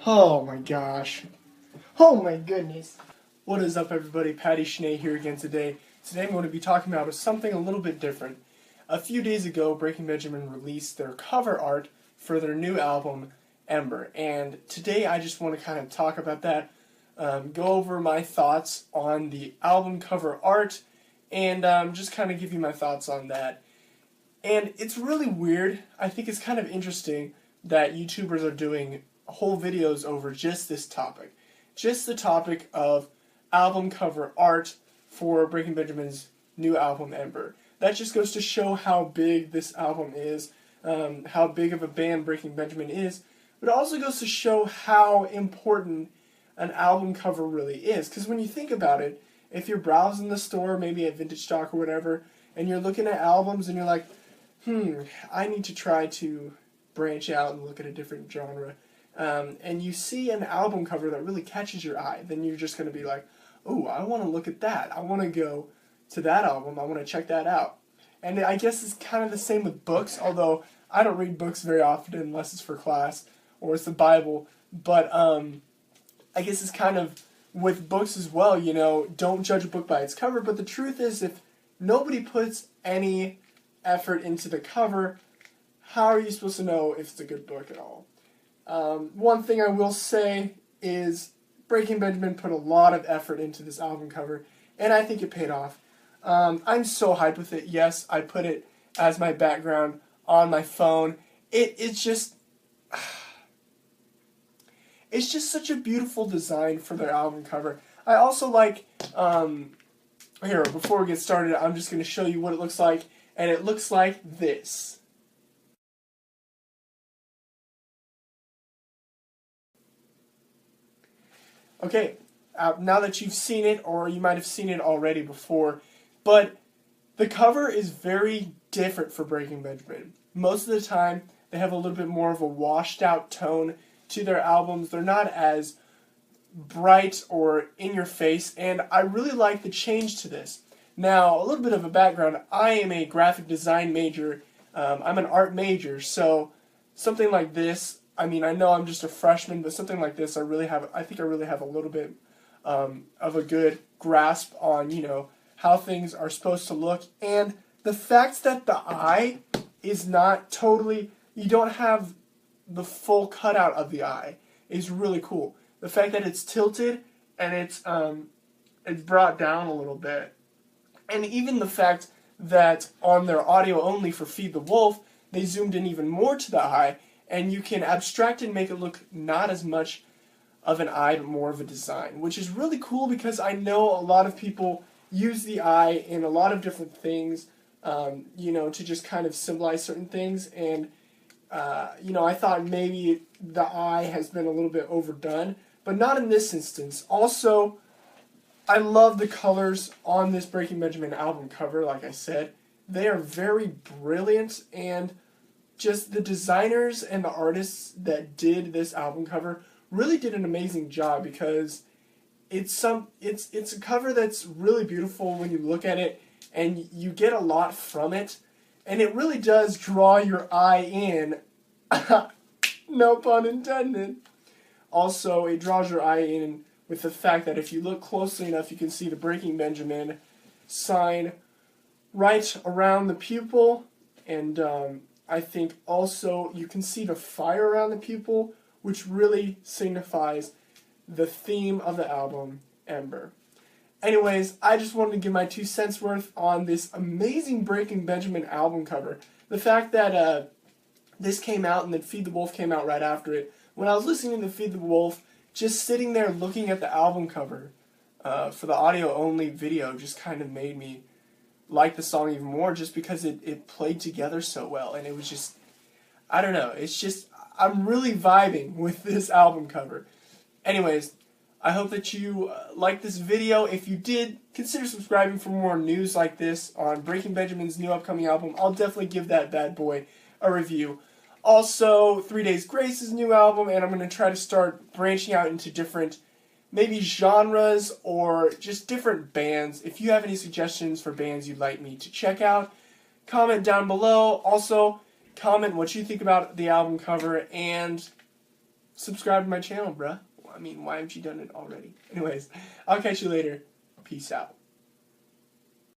Oh my gosh. Oh my goodness. What is up, everybody? PattySMusic here again today. Today I'm going to be talking about something a little bit different. A few days ago, Breaking Benjamin released their cover art for their new album, Ember. And today I just want to kind of talk about that, go over my thoughts on the album cover art, and just kind of give you my thoughts on that. And it's really weird. I think it's kind of interesting that YouTubers are doing whole videos over just this topic. Just the topic of album cover art for Breaking Benjamin's new album, Ember. That just goes to show how big this album is, how big of a band Breaking Benjamin is, but it also goes to show how important an album cover really is. Because when you think about it, if you're browsing the store, maybe at Vintage Stock or whatever, and you're looking at albums and you're like, I need to try to branch out and look at a different genre, and you see an album cover that really catches your eye, then you're just going to be like, oh, I want to look at that. I want to go to that album. I want to check that out. And I guess it's kind of the same with books, although I don't read books very often unless it's for class or it's the Bible. But I guess it's kind of with books as well, you know, don't judge a book by its cover. But the truth is, if nobody puts any effort into the cover, how are you supposed to know if it's a good book at all? One thing I will say is Breaking Benjamin put a lot of effort into this album cover, and I think it paid off. I'm so hyped with it. Yes, I put it as my background on my phone. It's just such a beautiful design for their album cover. I also like, here, before we get started, I'm just going to show you what it looks like, and it looks like this. Okay, now that you've seen it, or you might have seen it already before, but the cover is very different for Breaking Benjamin. Most of the time, they have a little bit more of a washed out tone to their albums. They're not as bright or in your face, and I really like the change to this. Now, a little bit of a background, I am a graphic design major. I'm an art major, so something like this, I mean, I know I'm just a freshman, but something like this, I think I really have a little bit of a good grasp on, you know, how things are supposed to look. And the fact that the eye is not totally, you don't have the full cutout of the eye is really cool. The fact that it's tilted and it's brought down a little bit. And even the fact that on their audio only for Feed the Wolf, they zoomed in even more to the eye, and you can abstract and make it look not as much of an eye, but more of a design, which is really cool because I know a lot of people use the eye in a lot of different things, you know, to just kind of symbolize certain things, and, you know, I thought maybe the eye has been a little bit overdone, but not in this instance. Also, I love the colors on this Breaking Benjamin album cover, like I said. They are very brilliant, and just the designers and the artists that did this album cover really did an amazing job, because it's a cover that's really beautiful when you look at it, and you get a lot from it, and it really does draw your eye in. No pun intended. Also, it draws your eye in with the fact that if you look closely enough, you can see the Breaking Benjamin sign right around the pupil, and I think also you can see the fire around the pupil, which really signifies the theme of the album, Ember. Anyways, I just wanted to give my 2 cents worth on this amazing Breaking Benjamin album cover. The fact that this came out and then Feed the Wolf came out right after it. When I was listening to Feed the Wolf, just sitting there looking at the album cover for the audio-only video just kind of made me like the song even more, just because it played together so well, and it was just, I don't know, it's just, I'm really vibing with this album cover. Anyways, I hope that you liked this video. If you did, consider subscribing for more news like this on Breaking Benjamin's new upcoming album. I'll definitely give that bad boy a review. Also, 3 Days Grace's new album, and I'm going to try to start branching out into different maybe genres or just different bands. If you have any suggestions for bands you'd like me to check out, comment down below. Also, comment what you think about the album cover, and subscribe to my channel, bruh. I mean, why haven't you done it already? Anyways, I'll catch you later. Peace out.